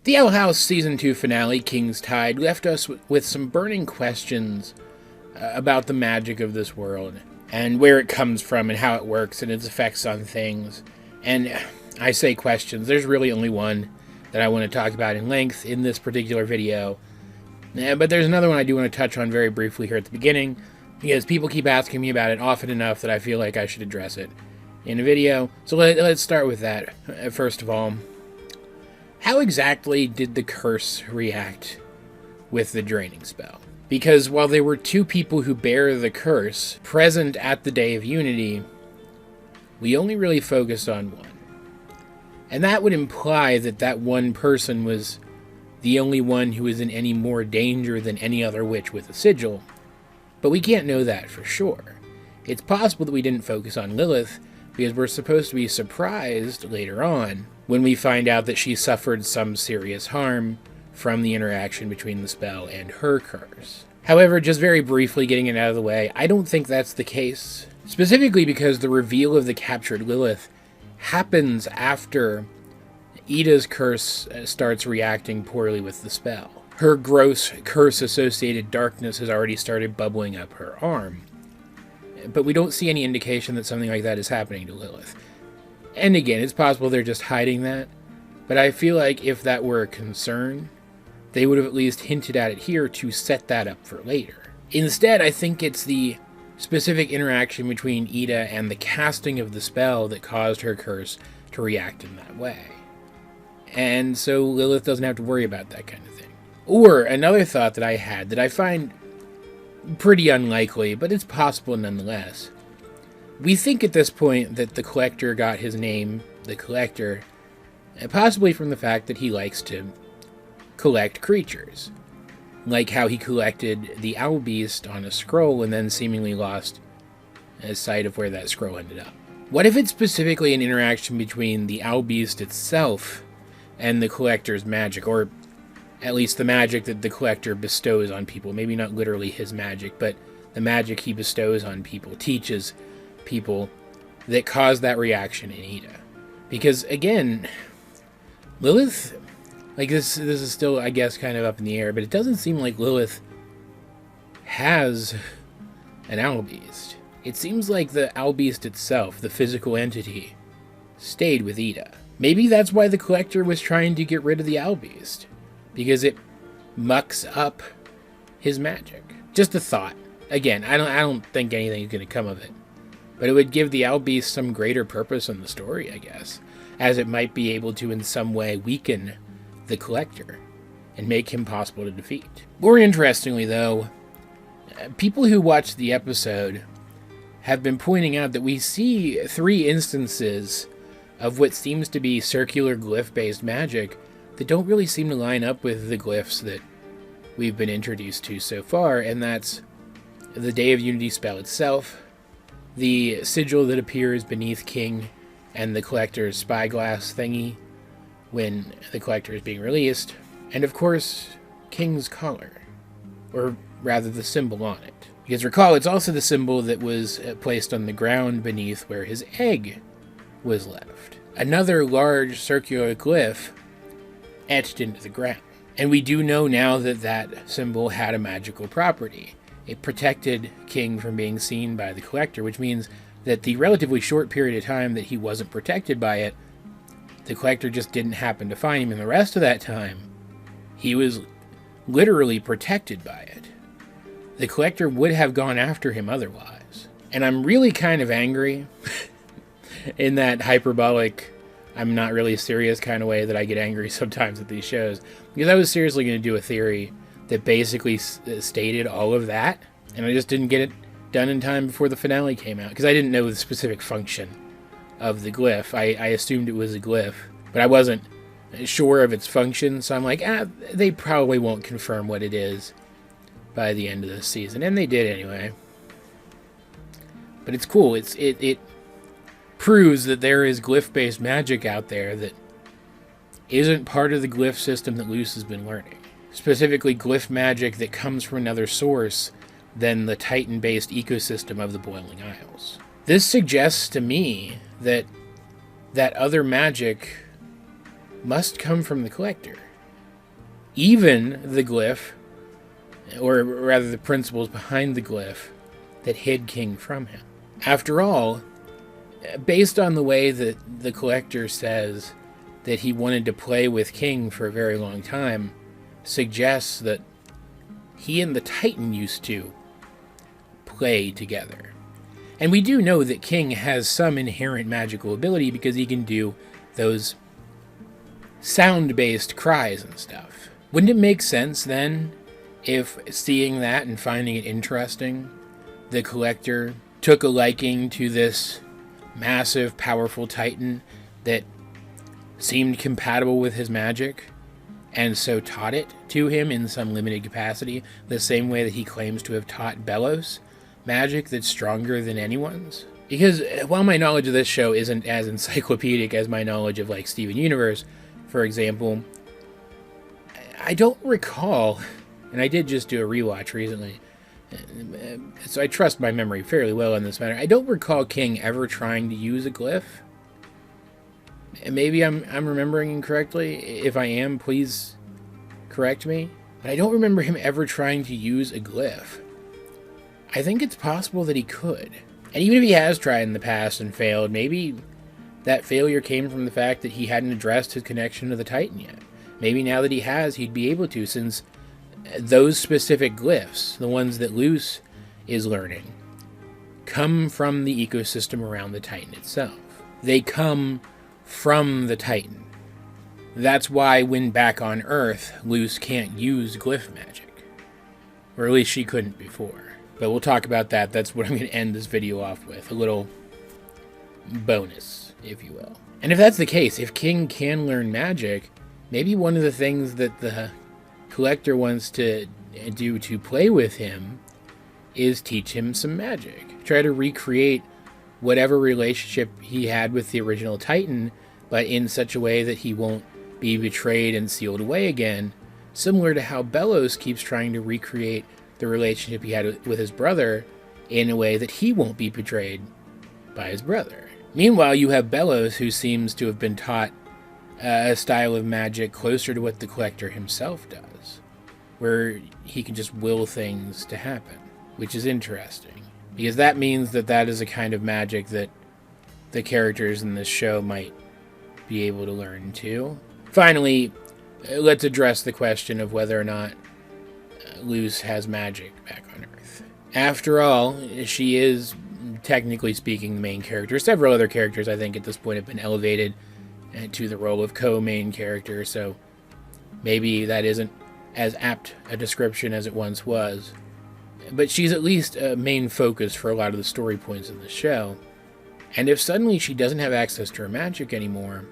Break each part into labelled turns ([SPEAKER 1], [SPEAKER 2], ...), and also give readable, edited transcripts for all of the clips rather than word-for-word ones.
[SPEAKER 1] The Owl House Season 2 finale, King's Tide, left us with some burning questions about the magic of this world, and where it comes from, and how it works, and its effects on things. And I say questions, there's really only one that I want to talk about in length in this particular video. But there's another one I do want to touch on very briefly here at the beginning, because people keep asking me about it often enough that I feel like I should address it in a video. So let's start with that. First of all, how exactly did the curse react with the draining spell? Because while there were two people who bear the curse present at the Day of Unity, we only really focused on one. And that would imply that that one person was the only one who was in any more danger than any other witch with a sigil. But we can't know that for sure. It's possible that we didn't focus on Lilith because we're supposed to be surprised later on when we find out that she suffered some serious harm from the interaction between the spell and her curse. However, just very briefly getting it out of the way, I don't think that's the case. Specifically because the reveal of the captured Lilith happens after Ida's curse starts reacting poorly with the spell. Her gross curse-associated darkness has already started bubbling up her arm. But we don't see any indication that something like that is happening to Lilith. And again, it's possible they're just hiding that, but I feel like if that were a concern, they would have at least hinted at it here to set that up for later. Instead, I think it's the specific interaction between Ida and the casting of the spell that caused her curse to react in that way. And so Lilith doesn't have to worry about that kind of thing. Or another thought that I had that I find pretty unlikely, but it's possible nonetheless. We think at this point that the Collector got his name, the Collector, possibly from the fact that he likes to collect creatures. Like how he collected the Owl Beast on a scroll and then seemingly lost sight of where that scroll ended up. What if it's specifically an interaction between the Owl Beast itself and the Collector's magic, or at least the magic that the Collector bestows on people? Maybe not literally his magic, but the magic he bestows on people, teaches people, that cause that reaction in Ida. Because again, Lilith, like this is still, I guess, kind of up in the air, but it doesn't seem like Lilith has an Owl Beast. It seems like the Owl Beast itself, the physical entity, stayed with Ida. Maybe that's why the Collector was trying to get rid of the Owl Beast, because it mucks up his magic. Just a thought. Again, I don't think anything's going to come of it, but it would give the Owl Beast some greater purpose in the story, I guess, as it might be able to in some way weaken the Collector and make him possible to defeat. More interestingly, though, people who watched the episode have been pointing out that we see 3 instances of what seems to be circular glyph-based magic that don't really seem to line up with the glyphs that we've been introduced to so far, and that's the Day of Unity spell itself, the sigil that appears beneath King and the Collector's spyglass thingy when the Collector is being released, and of course, King's collar, or rather the symbol on it. Because recall, it's also the symbol that was placed on the ground beneath where his egg was left. Another large circular glyph etched into the ground. And we do know now that that symbol had a magical property. It protected King from being seen by the Collector, which means that the relatively short period of time that he wasn't protected by it, the Collector just didn't happen to find him, and the rest of that time, he was literally protected by it. The Collector would have gone after him otherwise. And I'm really kind of angry in that hyperbolic, I'm not really serious kind of way that I get angry sometimes at these shows, because I was seriously going to do a theory that basically stated all of that, and I just didn't get it done in time before the finale came out, because I didn't know the specific function of the glyph. I assumed it was a glyph, but I wasn't sure of its function, so I'm like, they probably won't confirm what it is by the end of the season, and they did anyway. But it's cool. It proves that there is glyph-based magic out there that isn't part of the glyph system that Luce has been learning. Specifically, glyph magic that comes from another source than the Titan-based ecosystem of the Boiling Isles. This suggests to me that that other magic must come from the Collector. even the glyph, or rather the principles behind the glyph that hid King from him. After all, based on the way that the collector says that he wanted to play with King for a very long time, suggests that he and the Titan used to play together. And we do know that King has some inherent magical ability because he can do those sound-based cries and stuff. Wouldn't it make sense then if, seeing that and finding it interesting, the collector took a liking to this massive, powerful Titan that seemed compatible with his magic, and so taught it to him in some limited capacity, the same way that he claims to have taught Bellows magic that's stronger than anyone's? Because while my knowledge of this show isn't as encyclopedic as my knowledge of, like, Steven Universe, for example, I don't recall, and I did just do a rewatch recently, so I trust my memory fairly well in this matter. I don't recall King ever trying to use a glyph. Maybe I'm remembering incorrectly. If I am, please correct me. But I don't remember him ever trying to use a glyph. I think it's possible that he could. And even if he has tried in the past and failed, maybe that failure came from the fact that he hadn't addressed his connection to the Titan yet. Maybe now that he has, he'd be able to, since those specific glyphs, the ones that Luce is learning, come from the ecosystem around the Titan itself. They come from the Titan. That's why when back on Earth, Luce can't use glyph magic. Or at least she couldn't before. But we'll talk about that. That's what I'm going to end this video off with. A little bonus, if you will. And if that's the case, if King can learn magic, maybe one of the things that the collector wants to do to play with him is teach him some magic. Try to recreate whatever relationship he had with the original Titan, but in such a way that he won't be betrayed and sealed away again, similar to how Bellows keeps trying to recreate the relationship he had with his brother in a way that he won't be betrayed by his brother. Meanwhile, you have Bellows, who seems to have been taught a style of magic closer to what the collector himself does, where he can just will things to happen, which is interesting, because that means that that is a kind of magic that the characters in this show might be able to learn too. Finally, let's address the question of whether or not Luce has magic back on Earth. After all, she is, technically speaking, the main character. Several other characters, I think, at this point have been elevated to the role of co-main character, so maybe that isn't as apt a description as it once was. But she's at least a main focus for a lot of the story points in the show. And if suddenly she doesn't have access to her magic anymore,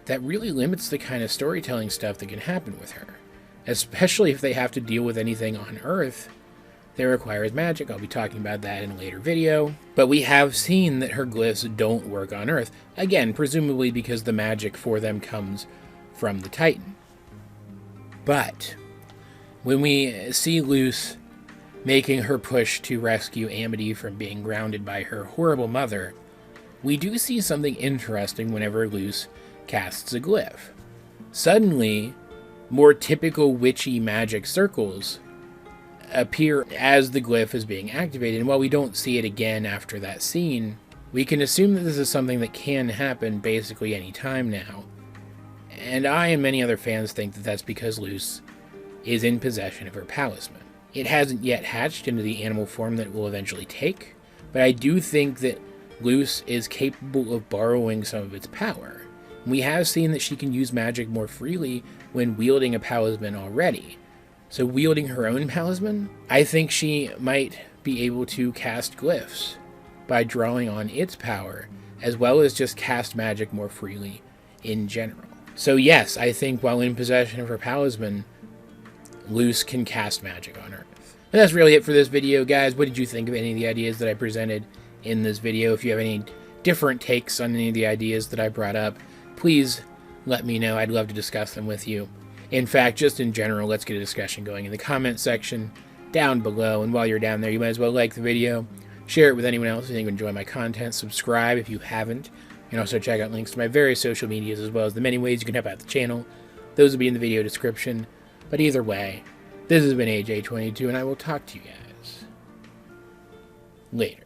[SPEAKER 1] that really limits the kind of storytelling stuff that can happen with her. Especially if they have to deal with anything on Earth that requires magic. I'll be talking about that in a later video. But we have seen that her glyphs don't work on Earth. Again, presumably because the magic for them comes from the Titan. But when we see Luce making her push to rescue Amity from being grounded by her horrible mother, we do see something interesting whenever Luce casts a glyph. Suddenly, more typical witchy magic circles appear as the glyph is being activated, and while we don't see it again after that scene, we can assume that this is something that can happen basically any time now. And I and many other fans think that that's because Luce is in possession of her talisman. It hasn't yet hatched into the animal form that it will eventually take, but I do think that Luce is capable of borrowing some of its power. We have seen that she can use magic more freely when wielding a talisman already. So wielding her own talisman, I think she might be able to cast glyphs by drawing on its power, as well as just cast magic more freely in general. So yes, I think while in possession of her talisman, Luce can cast magic on Earth. And that's really it for this video, guys. What did you think of any of the ideas that I presented in this video? If you have any different takes on any of the ideas that I brought up, please let me know. I'd love to discuss them with you. In fact, just in general, let's get a discussion going in the comment section down below. And while you're down there, you might as well like the video, share it with anyone else who you think would enjoy my content, subscribe if you haven't. You can also check out links to my various social medias as well as the many ways you can help out the channel. Those will be in the video description. But either way, this has been AJ22, and I will talk to you guys later.